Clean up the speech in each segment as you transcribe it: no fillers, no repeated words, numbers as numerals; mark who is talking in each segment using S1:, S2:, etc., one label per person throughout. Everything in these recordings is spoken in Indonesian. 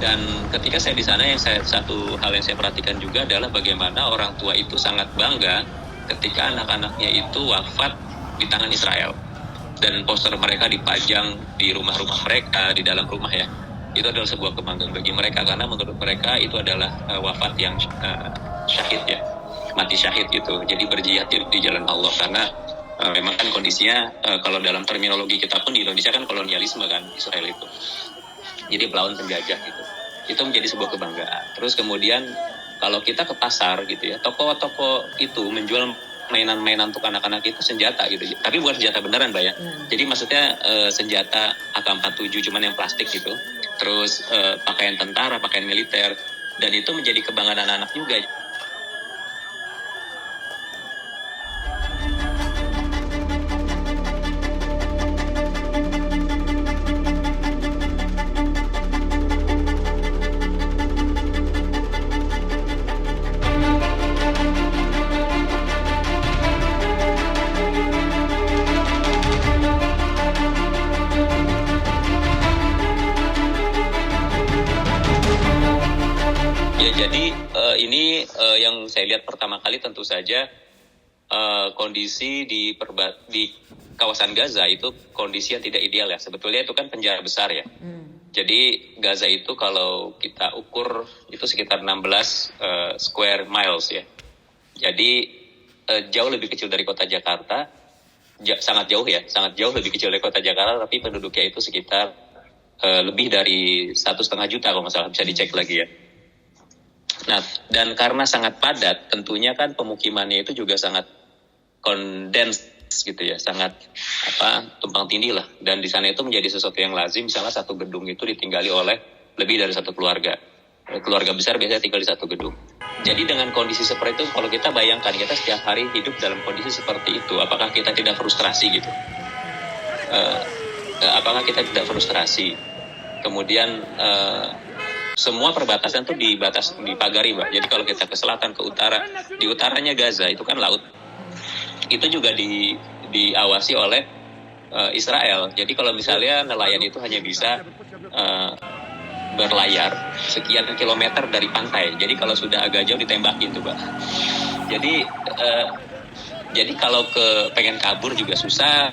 S1: Dan ketika saya di sana, satu hal yang saya perhatikan juga adalah bagaimana orang tua itu sangat bangga ketika anak-anaknya itu wafat di tangan Israel. Dan poster mereka dipajang di rumah-rumah mereka, di dalam rumah ya. Itu adalah sebuah kebanggaan bagi mereka, karena menurut mereka itu adalah wafat yang syahid ya, mati syahid gitu. Jadi berjihad di jalan Allah, karena memang kan kondisinya kalau dalam terminologi kita pun di Indonesia kan kolonialisme kan Israel itu. Jadi melawan penjajah gitu. Itu menjadi sebuah kebanggaan. Terus kemudian kalau kita ke pasar gitu ya, toko-toko itu menjual mainan-mainan untuk anak-anak itu senjata gitu. Tapi bukan senjata beneran, Mbak ya. Jadi maksudnya senjata AK-47 cuman yang plastik gitu. Terus pakaian tentara, pakaian militer, dan itu menjadi kebanggaan anak-anak juga. Ya, jadi ini yang saya lihat pertama kali tentu saja kondisi di kawasan Gaza itu kondisi yang tidak ideal ya. Sebetulnya itu kan penjara besar ya. Jadi Gaza itu kalau kita ukur itu sekitar 16 square miles ya. Jadi jauh lebih kecil dari kota Jakarta. Sangat jauh ya, sangat jauh lebih kecil dari kota Jakarta, tapi penduduknya itu sekitar lebih dari 1,5 juta kalau nggak salah, bisa dicek lagi ya. Nah, dan karena sangat padat, tentunya kan pemukimannya itu juga sangat kondens gitu ya, sangat tumpang tindih lah. Dan di sana itu menjadi sesuatu yang lazim, misalnya satu gedung itu ditinggali oleh lebih dari satu keluarga. Keluarga besar biasanya tinggal di satu gedung. Jadi dengan kondisi seperti itu, kalau kita bayangkan kita setiap hari hidup dalam kondisi seperti itu, apakah kita tidak frustrasi gitu? Apakah kita tidak frustrasi? Kemudian semua perbatasan tuh dipagari, Mbak. Jadi kalau kita ke selatan, ke utara, di utaranya Gaza itu kan laut. Itu juga diawasi oleh Israel. Jadi kalau misalnya nelayan itu hanya bisa berlayar sekian kilometer dari pantai. Jadi kalau sudah agak jauh ditembakin tuh, Mbak. Jadi kalau pengen kabur juga susah,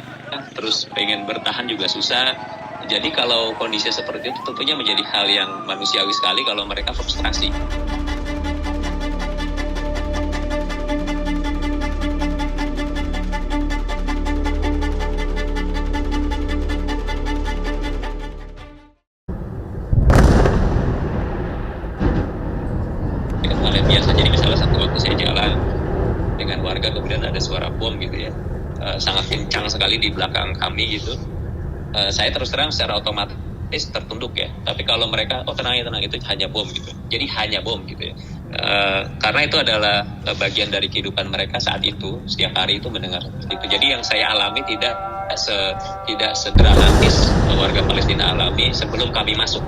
S1: terus pengen bertahan juga susah. Jadi kalau kondisi seperti itu tentunya menjadi hal yang manusiawi sekali kalau mereka frustrasi. Hal yang biasa, jadi misalnya satu waktu saya jalan dengan warga, kemudian ada suara bom gitu ya, sangat kencang sekali di belakang kami gitu. Saya terus terang secara otomatis tertunduk ya. Tapi kalau mereka, tenang itu hanya bom gitu. Jadi hanya bom gitu ya. Karena itu adalah bagian dari kehidupan mereka saat itu, setiap hari itu mendengar itu. Jadi yang saya alami tidak sedramatis warga Palestina alami sebelum kami masuk.